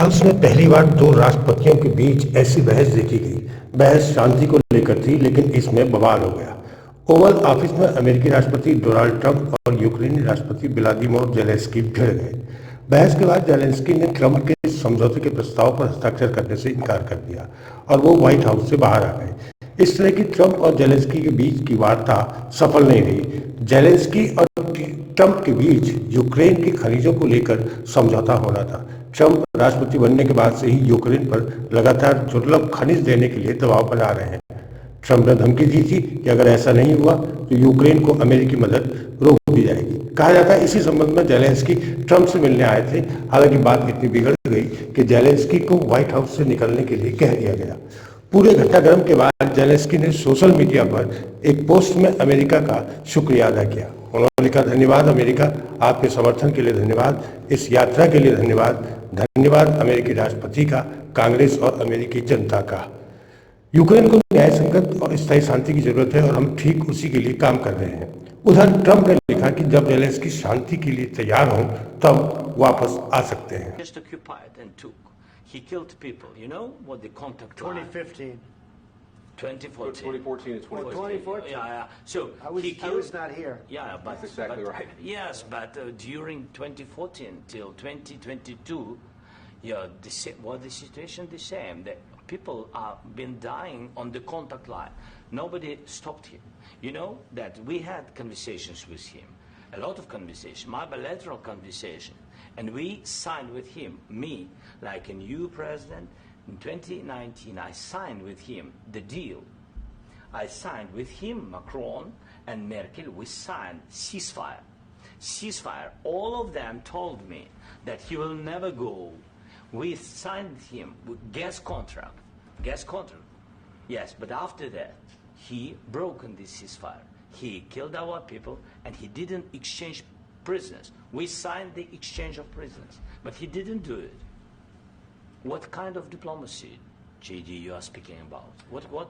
House में पहली बार दो राष्ट्रपतियों के बीच ऐसी बहस देखी गई। बहस शांति को लेकर थी, लेकिन इसमें बवाल हो गया। ओवल ऑफिस में अमेरिकी राष्ट्रपति डोनाल्ड ट्रंप और यूक्रेनी राष्ट्रपति व्लादिमीर जेलेंस्की भिड़ गए। बहस के बाद जेलेंस्की ने ट्रंप के समझौते के प्रस्ताव पर हस्ताक्षर करने से इनकार कर दिया और वो व्हाइट हाउस से बाहर आ गए। इस तरह की ट्रंप और जेलेंस्की के बीच की वार्ता सफल नहीं रही। जेलेंस्की और ट्रंप के बीच यूक्रेन के खनिजों को लेकर समझौता होना था। ट्रंप राष्ट्रपति बनने के बाद से ही यूक्रेन पर लगातार दुर्लभ खनिज देने के लिए दबाव बना रहे हैं। ट्रंप ने धमकी दी थी कि अगर ऐसा नहीं हुआ तो यूक्रेन को अमेरिकी मदद रोक दी जाएगी। कहा जाता है इसी संबंध में जेलेंस्की ट्रंप से मिलने आए थे। हालांकि बात इतनी बिगड़ गई कि जेलेंस्की को व्हाइट हाउस से निकलने के लिए कह दिया गया। पूरे घटनाक्रम के बाद जेलेंस्की ने सोशल मीडिया पर एक पोस्ट में अमेरिका का शुक्रिया अदा किया। उन्होंने लिखा, धन्यवाद अमेरिका, आपके समर्थन के लिए धन्यवाद, इस यात्रा के लिए धन्यवाद, धन्यवाद अमेरिकी राष्ट्रपति का, कांग्रेस और अमेरिकी जनता का। यूक्रेन को न्याय संगत और स्थायी शांति की जरूरत है और हम ठीक उसी के लिए काम कर रहे हैं। उधर ट्रंप ने लिखा कि जब जेलेंस्की शांति के लिए तैयार हों तब वापस आ सकते हैं। He killed people. You know what the contact 2015. 2014. 2014 and 2014. Yeah. So I was not here. Yeah, that's exactly right. Yes, but during 2014 till 2022, the situation the same. The people are been dying on the contact line. Nobody stopped him. You know that we had conversations with him, a lot of conversation, my bilateral conversation. And we signed with him, me, like a new president. In 2019, I signed with him the deal. I signed with him, Macron and Merkel, we signed ceasefire. Ceasefire. All of them told me that he will never go. We signed him with gas contract. Gas contract. Yes, but after that, he broken this ceasefire. He killed our people and he didn't exchange prisoners. We signed the exchange of prisoners, but he didn't do it. What kind of diplomacy, JD, you are speaking about? What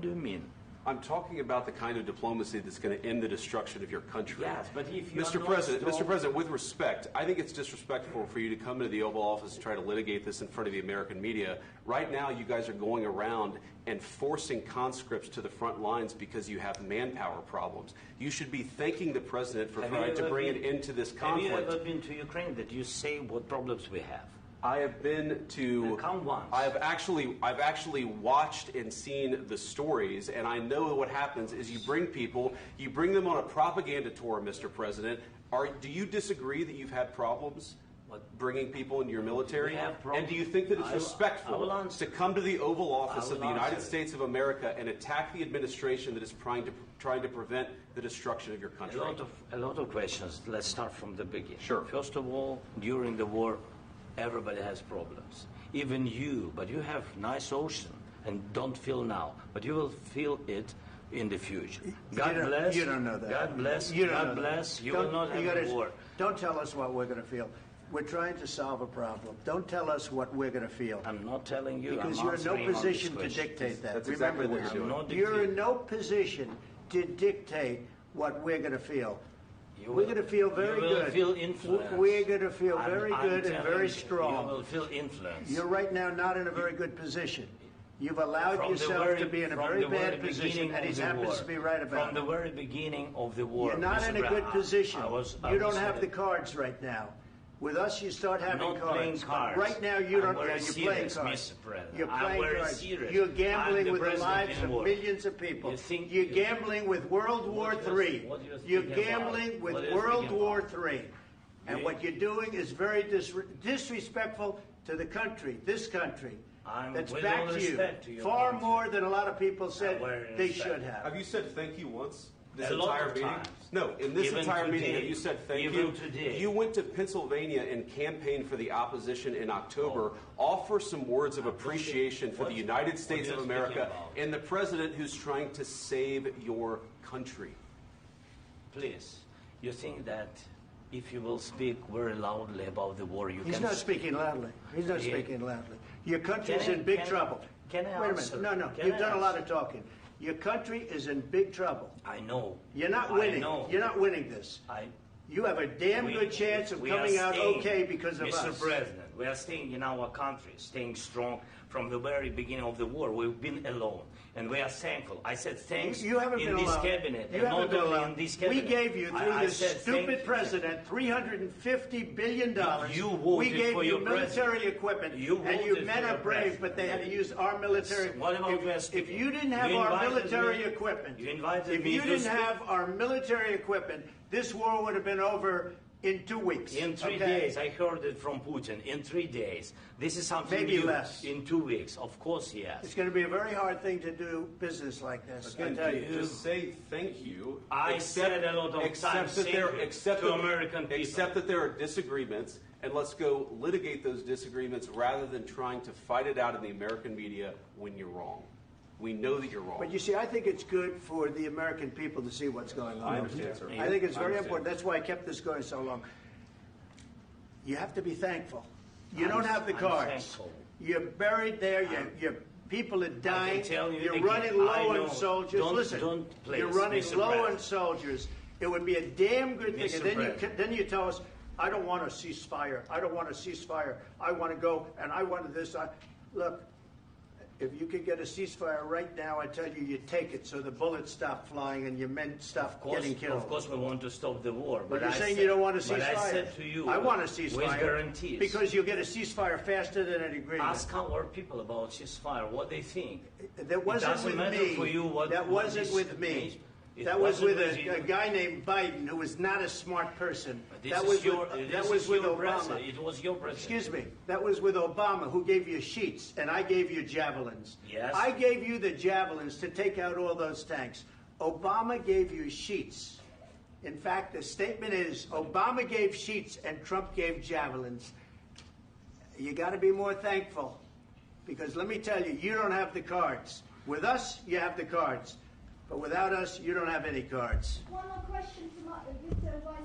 do you mean? I'm talking about the kind of diplomacy that's going to end the destruction of your country. Yes, but if you Mr. President, with respect, I think it's disrespectful for you to come into the Oval Office and try to litigate this in front of the American media. Right now, you guys are going around and forcing conscripts to the front lines because you have manpower problems. You should be thanking the President for trying to bring an end to this conflict. Have you ever been to Ukraine that you say what problems we have? I have been to. Come once. I've actually watched and seen the stories, and I know what happens is you bring them on a propaganda tour, Mr. President. Do you disagree that you've had problems bringing people into your military? And do you think that it's respectful to come to the Oval Office of the United States of America and attack the administration that is trying to prevent the destruction of your country? A lot of questions. Let's start from the beginning. Sure. First of all, during the war, everybody has problems, even you, but you have nice ocean and don't feel now, but you will feel it in the future. God bless. You don't know that. God bless. God bless. You will not have a war. Don't tell us what we're going to feel. We're trying to solve a problem. Don't tell us what we're going to feel. I'm not telling you. Because you're in no position to dictate that. That's exactly what you're doing. You're in no position to dictate what we're going to feel. We're going to feel very good. You will feel influence. We're going to feel very good and very strong. You will feel influence. You're right now not in a very good position. You've allowed yourself to be in a very bad position, and he happens to be right about it. From the very beginning of the war. You're not in a good position. You don't have the cards right now. With us, you start having cards. Right now, you don't. You're playing cards. You're playing cards. You're gambling with the lives of millions of people. You're gambling with World War III. You're gambling with World War III. And what you're doing is very disrespectful to the country, this country, that's backed you far more than a lot of people said they should have. Have you said thank you once? This entire meeting? No, in this entire meeting, have you said thank you? You went to Pennsylvania and campaigned for the opposition in October. Offer some words of appreciation for the United States of America and the president who's trying to save your country. Please, you think that if you will speak very loudly about the war, you can... He's not speaking loudly. He's not speaking loudly. Your country is in big trouble. Can I Wait a minute. No. You've done a lot of talking. Your country is in big trouble. I know. You're not winning. You're not winning this. You have a damn good chance of coming out okay because of us. Mr. President, We are staying in our country, staying strong from the very beginning of the war. We've been alone, and we are thankful. I said thanks you haven't in been this alone. cabinet, You and haven't not been only alone. in this cabinet. We gave you, through I this said stupid thank you. president, $350 billion. You voted we gave for you your military president. equipment, You and voted you for men your are brave, president. but they had to use our military. What about West If Indies? you didn't have You our invited military me- equipment, you invited if me you to didn't speak. have our military equipment, this war would have been over in 2 weeks. In 3 days, I heard it from Putin. In 3 days, this is something Maybe new. less. In 2 weeks, of course, yes. It's going to be a very hard thing to do business like this. I Again, tell you. just say thank you. I said a lot of accept times that thank there, you accept to that- American people. Accept that there are disagreements, and let's go litigate those disagreements rather than trying to fight it out in the American media when you're wrong. We know that you're wrong. But you see, I think it's good for the American people to see what's going on. I understand, sir. I think it's I very understand. important. That's why I kept this going so long. You have to be thankful. You don't have the I'm cards. thankful. You're buried there. Your people are dying. tell you You're again, running I low know. on soldiers. Don't- Listen, don't please, you're running Mr. low on President. soldiers. It would be a damn good thing. Mr. And then President. then you tell us, I don't want a ceasefire. I don't want a ceasefire. I want to go and I wanted this. Look, if you could get a ceasefire right now, I tell you, you take it so the bullets stop flying and your men stop getting killed. Of course, we want to stop the war. But you're I saying said- you don't want a ceasefire. But I said to you, I want a ceasefire. with guarantees. Because you'll get a ceasefire faster than an agreement. Ask our people about ceasefire, what they think. That wasn't doesn't with matter me. for you what- that what wasn't this with me. means. It That was wasn't with with you. a guy named Biden, who was not a smart person. This That is was your, with, this that is was with your Obama. president. It was your president. Excuse me. That was with Obama, who gave you sheets, and I gave you javelins. Yes. I gave you the javelins to take out all those tanks. Obama gave you sheets. In fact, the statement is Obama gave sheets and Trump gave javelins. You got to be more thankful, because let me tell you, you don't have the cards. With us, you have the cards. But without us, you don't have any cards. One more question to Mr. Vice